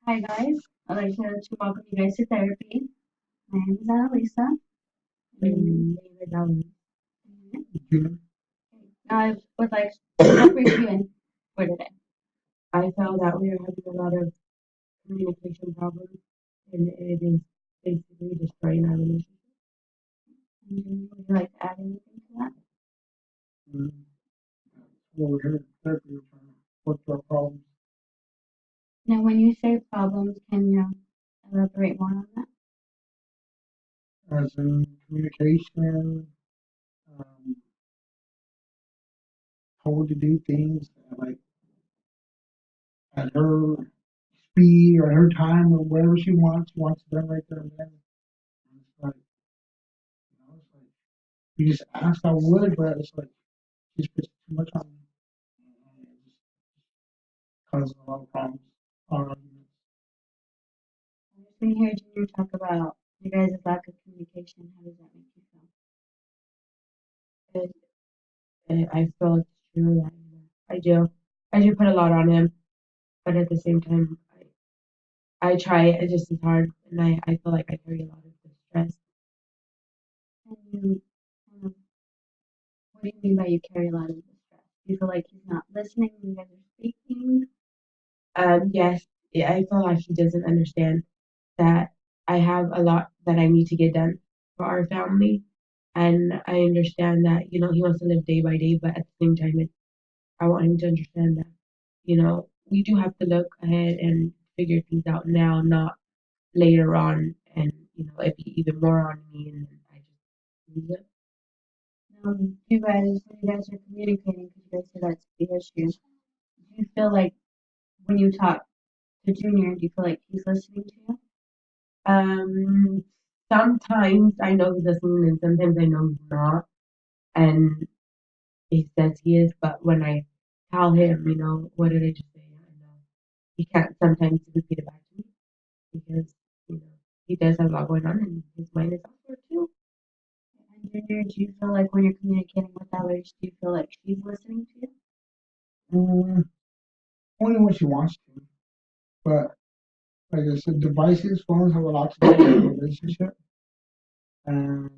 Hi guys, I'd like to welcome you guys to therapy. My name is Annalisa. And I would like to brief you in for today. I felt that we are having a lot of communication problems, and it is basically destroying our relationship. And would you like to add anything to that? Mm, Well, we're here in therapy, we're trying to work through our problems. Now, when you say problems, can you elaborate more on that? As in communication, um, how to do things like at her speed or her time or whatever she wants it done right there and then. And it's like, it's like you just asked I would, but it's like she just puts too much on me. And it just causes a lot of problems, a lot of arguments. I just want to hear Junior talk about you guys' lack of communication. How does that make you feel? And I feel it's true that I do put a lot on him, but at the same time, I try. It just is hard, and I feel like I carry a lot of the stress. And you, um, what do you mean by you carry a lot of the stress? Do you feel like he's not listening when you guys are speaking? Yes, yeah, I feel like he doesn't understand that I have a lot that I need to get done for our family, and I understand that he wants to live day by day, but at the same time, I want him to understand that we do have to look ahead and figure things out now, not later on, and it'd be even more on me, and then I just lose it. You guys, when you guys are communicating, because you guys say that's the issue, do you feel like when you talk to Junior, do you feel like he's listening to you? Um, Sometimes I know he's listening, and sometimes I know he's not, and he says he is, but when I tell him, what did I just say? I know he can't sometimes repeat it back to me because he does have a lot going on, and his mind is elsewhere too. And Junior, do you feel like when you're communicating with others, do you feel like she's listening to you? Mm, Only when she wants to, but like I said, devices, phones have a lot to do with the relationship. And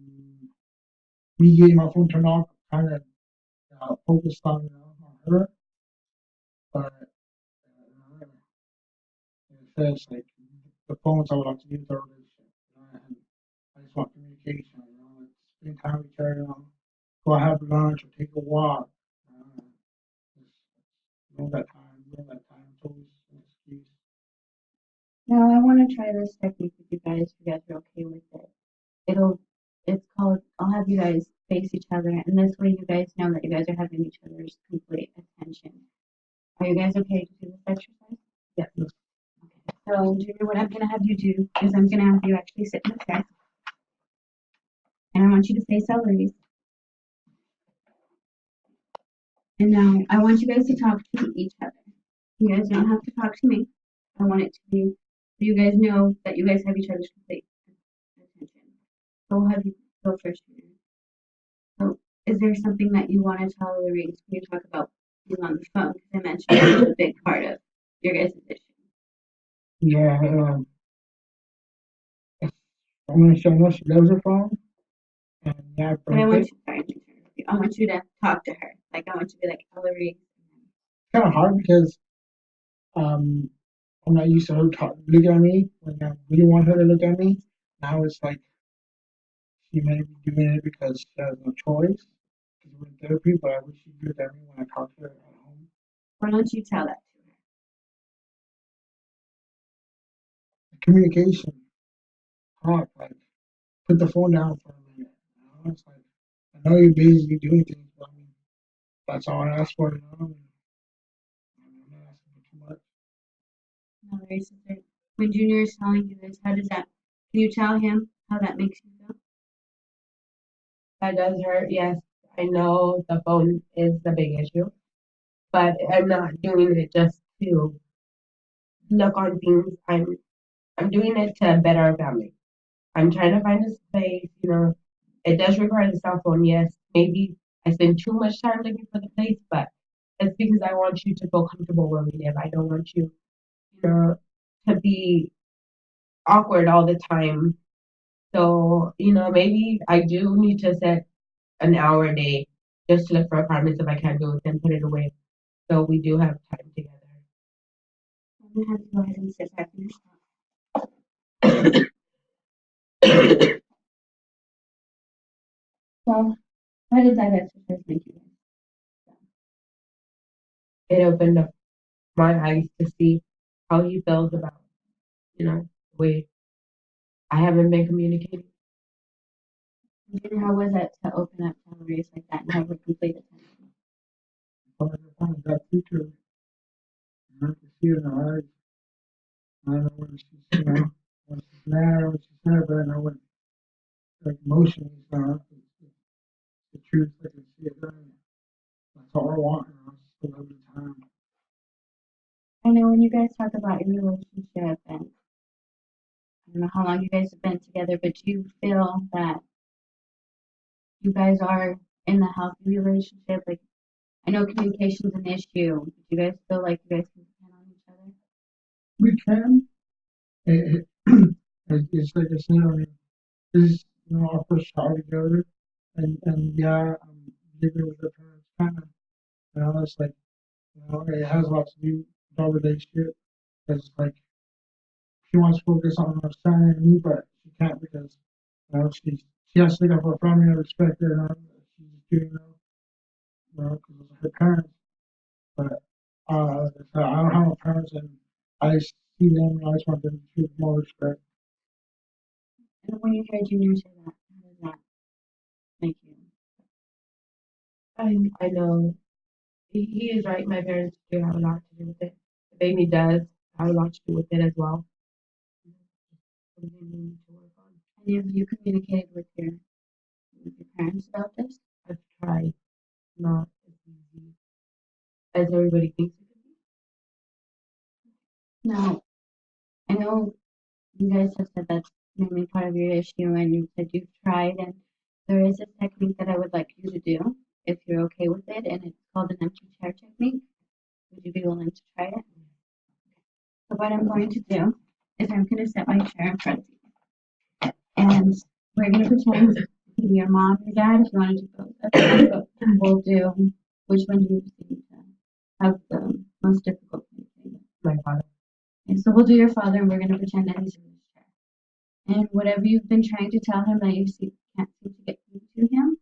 me getting my phone turned off kind of focused on on her, but it says like the phones have a lot to do with our relationship. And I just want communication. Like spend time with each other. Go have lunch or take a walk. Just that time. That time. It's always an excuse. Now, I want to try this technique with you guys if you guys are okay with it. It's called, I'll have you guys face each other, and this way you guys know that you guys are having each other's complete attention. Are you guys okay to do this exercise? Yeah. Okay. So, Junior, what I'm going to have you do is I'm going to have you actually sit in the chair, and I want you to face Eloise. And now I want you guys to talk to each other. You guys don't have to talk to me. I want it to be so you guys know that you guys have each other's complete attention. So we'll have you go first. So is there something that you want to tell Louise when you talk about being on the phone? Because I mentioned it's a big part of your guys' issue. Yeah. I'm gonna show her she loves her phone. And yeah, But I but want it's you, sorry, I want you to talk to her. Like I want you to be like, Louise. kind of hard because um I'm not used to her looking at me when I really want her to look at me. Now it's like she may be doing it because she has no choice. Because we're in therapy, but I wish she'd do it at me when I talk to her at home. Why don't you tell that to her? Communication, talk, like put the phone down for a minute. It's like I know you're busy doing things, but I mean that's all I ask for. I'm not asking for too much. No, Louise, when Junior is telling you this, how does that? Can you tell him how that makes you feel? That does hurt. Yes, I know the phone is the big issue, but I'm not doing it just to look on things. I'm doing it to better our family. I'm trying to find a space. It does require the cell phone. Yes, maybe I spend too much time looking for the place, but it's because I want you to feel comfortable where we live. I don't want you, to be awkward all the time. So, maybe I do need to set an hour a day just to look for apartments. If I can't do it, then put it away. So we do have time together. I'm gonna have to go ahead and sit back and So, how did that exercise make you guys? It opened up my eyes to see how he feels about, the way I haven't been communicating. And how was it to open up to Maurice like that and have her complete attention? But I found that teacher, and I can see it in her eyes. I know when she's, when she's mad or when she's sad, but I know when like emotions are the truth. I can see it then. That's all I want, just to live in time. I know when you guys talk about your relationship, and I don't know how long you guys have been together, but do you feel that you guys are in a healthy relationship? Like, I know communication's an issue. Do you guys feel like you guys can depend on each other? We can. It's like I said, this is, our first child together, and yeah, living with her parents kind of, it's like, it has a lot to do with our relationship. Because like she wants to focus on her son and me, but she can't because she has to stick up for her family and respect her, she's doing, because of her parents. But so I don't have no parents, and I see them, and I just want them to treat more respect. And when you hear Junior say that, how does that make you? I know he is right. My parents do have a lot to do with it. The baby does have a lot to do with it as well. Something we need to work on. And have you communicated with your parents about this? I've tried, not as easy as everybody thinks it could be. Now, I know you guys have said that's mainly part of your issue, and you said you've tried, and there is a technique that I would like you to do if you're okay with it, and it's called an empty chair technique. Would you be willing to try it? So what I'm going to do is I'm going to set my chair in front of you, and we're going to pretend to be your mom, your dad, if you want to do both. That's fine, but we'll do which one do you seem to have the most difficulty with? My father. And so we'll do your father, and we're going to pretend that he's in this chair. And whatever you've been trying to tell him that you can't seem to get through to him,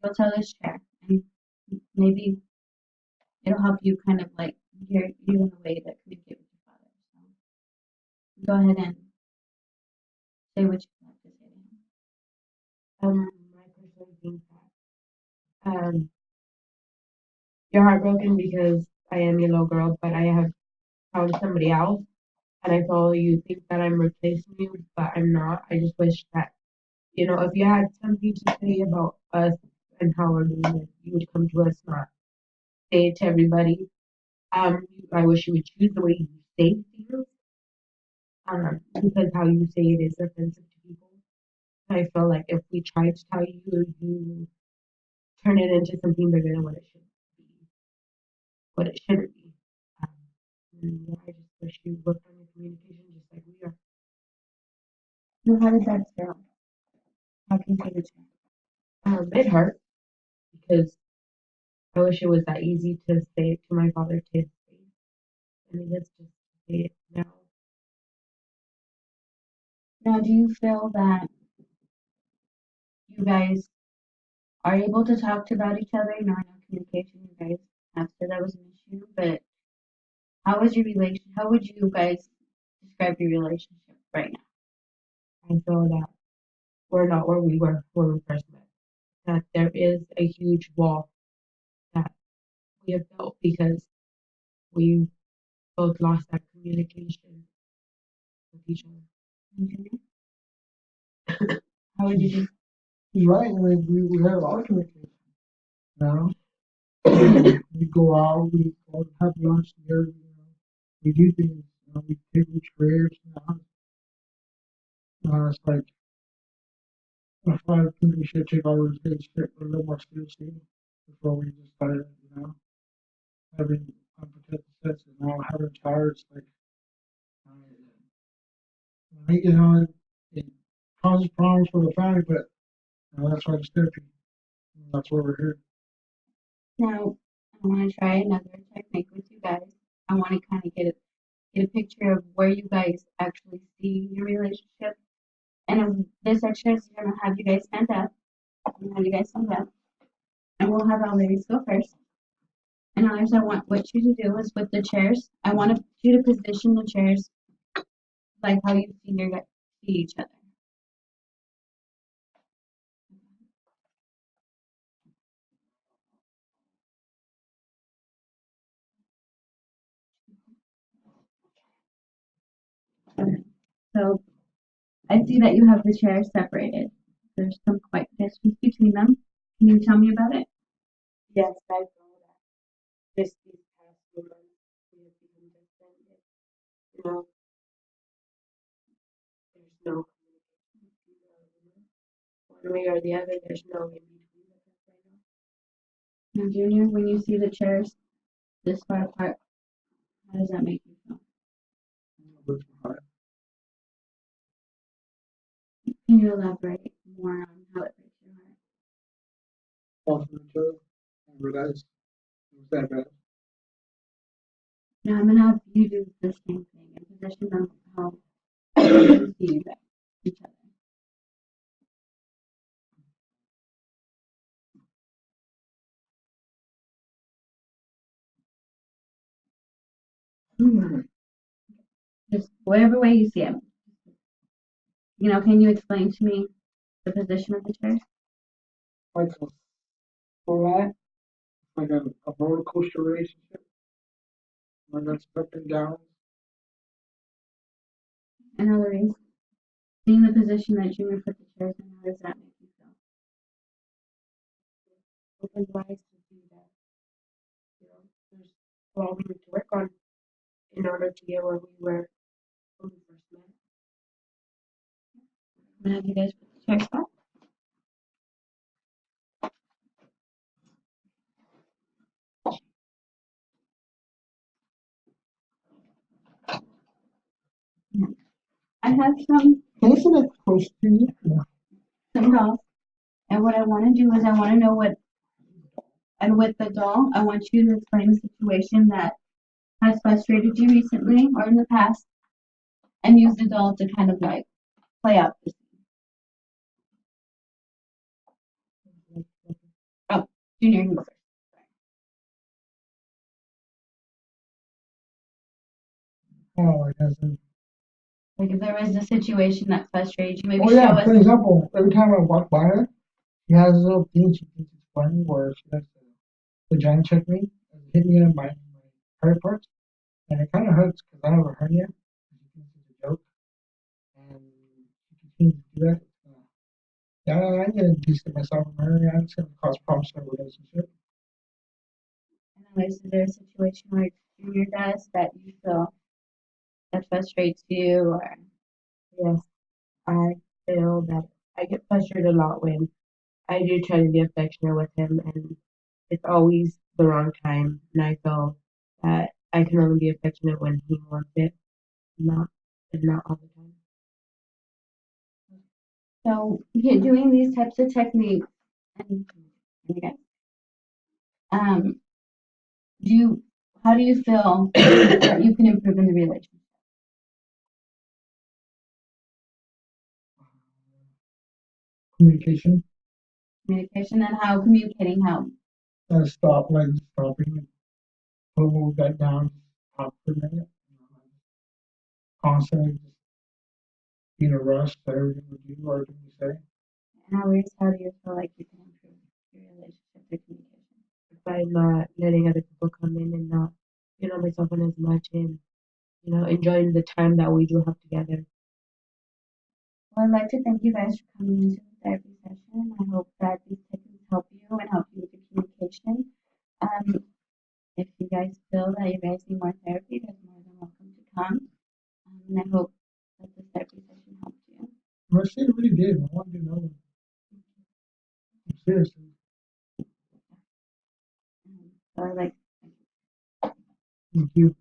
you'll tell this chair. And maybe it'll help you kind of like hear you in a way to communicate with your father. So go ahead and say what you have to say to him. My personal think that you're heartbroken because I am your little girl, but I have found somebody else, and I feel you think that I'm replacing you, but I'm not. I just wish that if you had something to say about us and how we're doing it, you would come to us, not say it to everybody. I wish you would choose the way you say things, because how you say it is offensive to people. I feel like if we try to tell you, you turn it into something bigger than what it should be, what it shouldn't be. And yeah, I just wish you worked on your communication just like we are. Now, how did that feel? How can you say the chair? It hurt because I wish it was that easy to say it to my father to his face. I mean, let's just say it now. Now, do you feel that you guys are able to talk about each other? I know communication, you guys have said that was an issue, but how was your relation? How would you guys describe your relationship right now? I feel that we're not where we were when we first met. That there is a huge wall that we have built because we both lost that communication with each other. How would you do? He's right. We have our communication. We go out, we go have lunch together. We do things. We take each prayers. It's like I think we should take our relationship a little more seriously before we just started, having unprotected sex and now having child. It's like You know, it causes problems for the family, but that's why it's therapy. That's why we're here. Now, I want to try another technique with you guys. I want to kind of get a picture of where you guys actually see your relationship. And this exercise is going to have you guys stand up. I'm going to have you guys stand up. And we'll have our ladies go first. And others, I want what you to do is with the chairs. I want you to position the chairs like how you see see each other. So I see that you have the chairs separated. There's some quite distance between them. Can you tell me about it? Yes, I know that. Just these past few months, we have become distant. You know, there's no communication. One way or the other, there's no in between with us right now. Now, Junior, when you see the chairs this far apart, how does that make you feel? But, Can you elaborate more on how it breaks your heart? fall from each other and realize it was that bad. Now I'm gonna have you do the same thing and position them how you see you guys, each other. Just whatever way you see it. You know, can you explain to me the position of the chairs? Like a flat, like a roller coaster relationship. Like that's up and down. And other ways. Seeing the position that Junior put the chairs in, how does that make you feel? Opens my eyes to see that, you know, there's a lot we need to work on in order to get where we were when we first met. I'm gonna have you guys put the chairs back. I have Can I sit that close to you? Yeah. some dolls, and what I want to do is I want to know what, and with the doll, I want you to explain a situation that has frustrated you recently or in the past, and use the doll to kind of like play out the scene. Oh, Junior, you go first. Oh, it hasn't. Like if there was a situation that frustrated you, maybe Oh show yeah, us. for example, every time I walk by her, she has a little thing she thinks it's funny where she has the vagina check me and hit me in my private parts. And it kind of hurts because I have a hernia. And she thinks it's a joke. And she continues to do that. Yeah, I need to distance myself from her. Yeah, it's going to cause problems in our relationship. And then is there a situation where Junior does that you feel that frustrates you, or Yes, I feel that I get frustrated a lot when I do try to be affectionate with him, and it's always the wrong time. And I feel that I can only be affectionate when he wants it, not and not all the time. so doing these types of techniques, and okay, um, do you, how do you feel that you can improve in the relationship? Communication. Communication and how communicating helps. Stop, like stopping, put move back down, talk for a minute. Constantly just being a rush to everything we do or everything we say. And always, how do you feel like you can improve your relationship through communication? By not letting other people come in and not, myself in as much and, enjoying the time that we do have together. Well, I'd like to thank you guys for coming into the therapy session. I hope that these techniques help you and help you with your communication. If you guys feel that you guys need more therapy, you're more than welcome to come. And I hope that this therapy session helped you. Well, she really did. I wanted to know. Seriously. So I like Thank you.